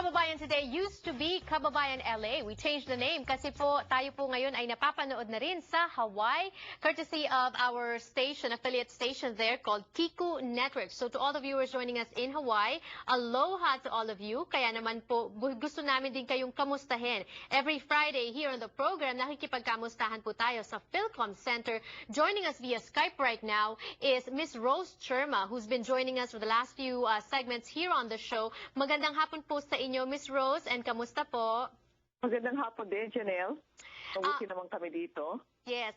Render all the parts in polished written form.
Kababayan Today used to be Kababayan LA. We changed the name kasi po tayo po ngayon ay napapanood na rin sa Hawaii, courtesy of our station, affiliate station there called Kiku Network. So to all the viewers joining us in Hawaii, aloha to all of you. Kaya naman po gusto namin din kayong kamustahin. Every Friday here on the program, nakikipagkamustahan po tayo sa Philcom Center. Joining us via Skype right now is Miss Rose Chirma, who's been joining us for the last few segments here on the show. Magandang hapon po sa inyo, Miss Rose, and kamusta po? Magandang hapon din, Janelle. Mabuti naman kami dito. Yes.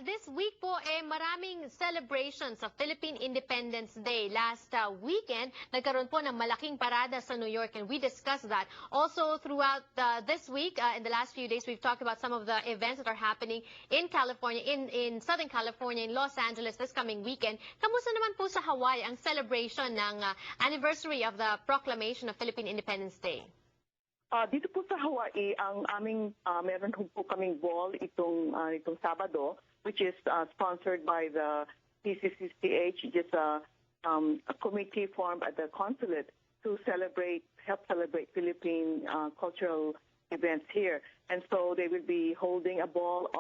This week po, maraming celebrations of Philippine Independence Day. Last weekend, nagkaroon po ng malaking parada sa New York, and we discussed that. Also, throughout this week, in the last few days, we've talked about some of the events that are happening in California, in Southern California, in Los Angeles this coming weekend. Kamusta naman po sa Hawaii ang celebration ng anniversary of the proclamation of Philippine Independence Day? Dito po sa Hawaii, ang aming meron po kaming ball itong Sabado, which is sponsored by the PCCCH, just a committee formed at the consulate to help celebrate Philippine cultural events here. And so they will be holding a ball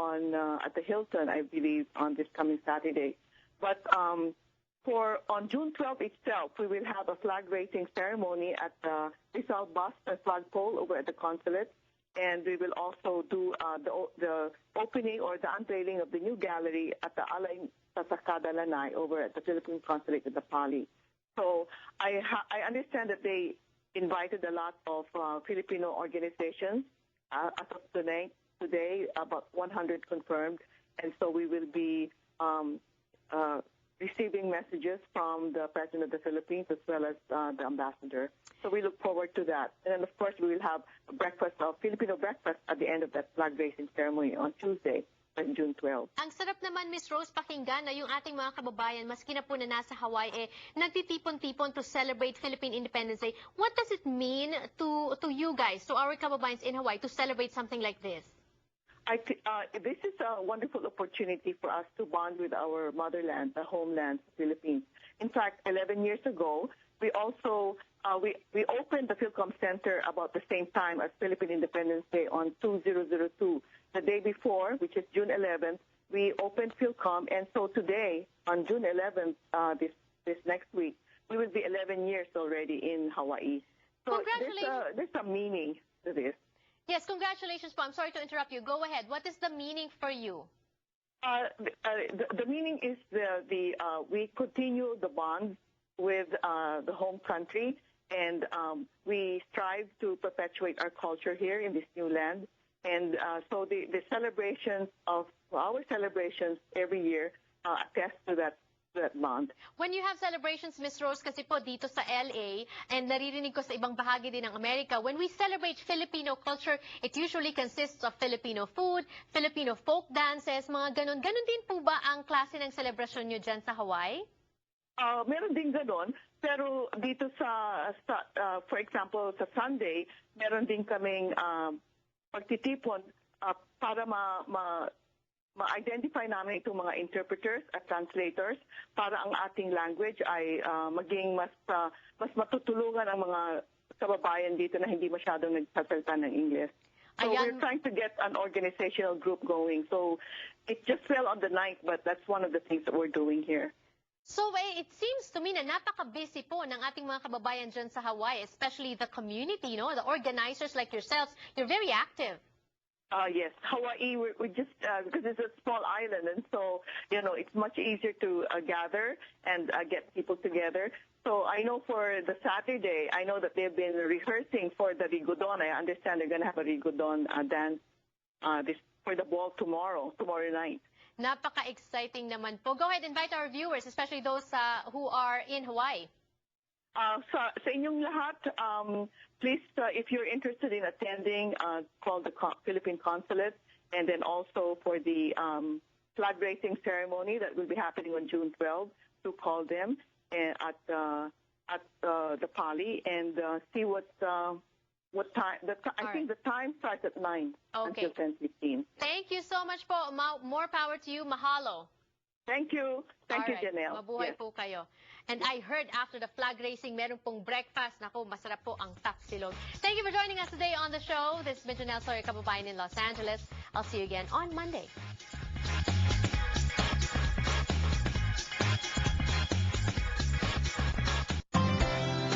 at the Hilton, I believe, on this coming Saturday. But on June 12th itself, we will have a flag raising ceremony at the Rizal Bus and flagpole over at the consulate, and we will also do the opening or the unveiling of the new gallery at the Alay Sasakada Lanai over at the Philippine Consulate at the Pali. So I understand that they invited a lot of Filipino organizations. As of today, about 100 confirmed, and so we will be receiving messages from the President of the Philippines as well as the Ambassador. So we look forward to that. And then, of course, we will have a Filipino breakfast at the end of that flag-raising ceremony on Tuesday, on June 12. Ang sarap naman, Miss Rose, pakinggan na yung ating mga kababayan, maski na po na nasa Hawaii, nagtitipon-tipon to celebrate Philippine Independence Day. What does it mean to you guys, to our kababayans in Hawaii, to celebrate something like this? This is a wonderful opportunity for us to bond with our motherland, the homeland, the Philippines. In fact, 11 years ago, we also we opened the Philcom Center about the same time as Philippine Independence Day on 2002. The day before, which is June 11th, we opened Philcom, and so today, on June 11th, this next week, we will be 11 years already in Hawaii. So there's a meaning to this. Yes, congratulations po. I'm sorry to interrupt you. Go ahead. What is the meaning for you? The meaning is we continue the bond with the home country, and we strive to perpetuate our culture here in this new land. And so the celebrations of our celebrations every year attest to that bond. When you have celebrations, Miss Rose, kasi po dito sa LA, and naririnig ko sa ibang bahagi din ng Amerika, when we celebrate Filipino culture, it usually consists of Filipino food, Filipino folk dances, mga ganun. Ganun din po ba ang klase ng celebration nyo dyan sa Hawaii? Meron din ganun, pero dito for example, sa Sunday, meron din kaming pagtitipon para ma-identify namin itong mga interpreters at translators para ang ating language ay maging mas matutulungan ang mga kababayan dito na hindi masyadong nagsasalita ng English. So we're trying to get an organizational group going. So it just fell on the night, but that's one of the things that we're doing here. So it seems to me na napaka-busy po ng ating mga kababayan dyan sa Hawaii, especially the community, the organizers like yourselves. You're very active. Yes, Hawaii, we just, because it's a small island, and so, it's much easier to gather and get people together. So I know for the Saturday, I know that they've been rehearsing for the Rigodon. I understand they're going to have a Rigodon dance for the ball tomorrow night. Napaka-exciting naman po. Go ahead, invite our viewers, especially those who are in Hawaii. Sa inyong lahat, please, if you're interested in attending, call the Philippine Consulate, and then also for the flag raising ceremony that will be happening on June 12th, to call them at the Pali and see what time. I think the time starts at 9 until 10:15. Thank you so much po. More power to you. Mahalo. Thank you. Thank you, Alright, Janelle. mabuhay Yes. po kayo. And I heard after the flag racing, meron pong breakfast. Naku, masarap po ang tapsilog. Thank you for joining us today on the show. This is Janelle Sawyer, kababayan in Los Angeles. I'll see you again on Monday.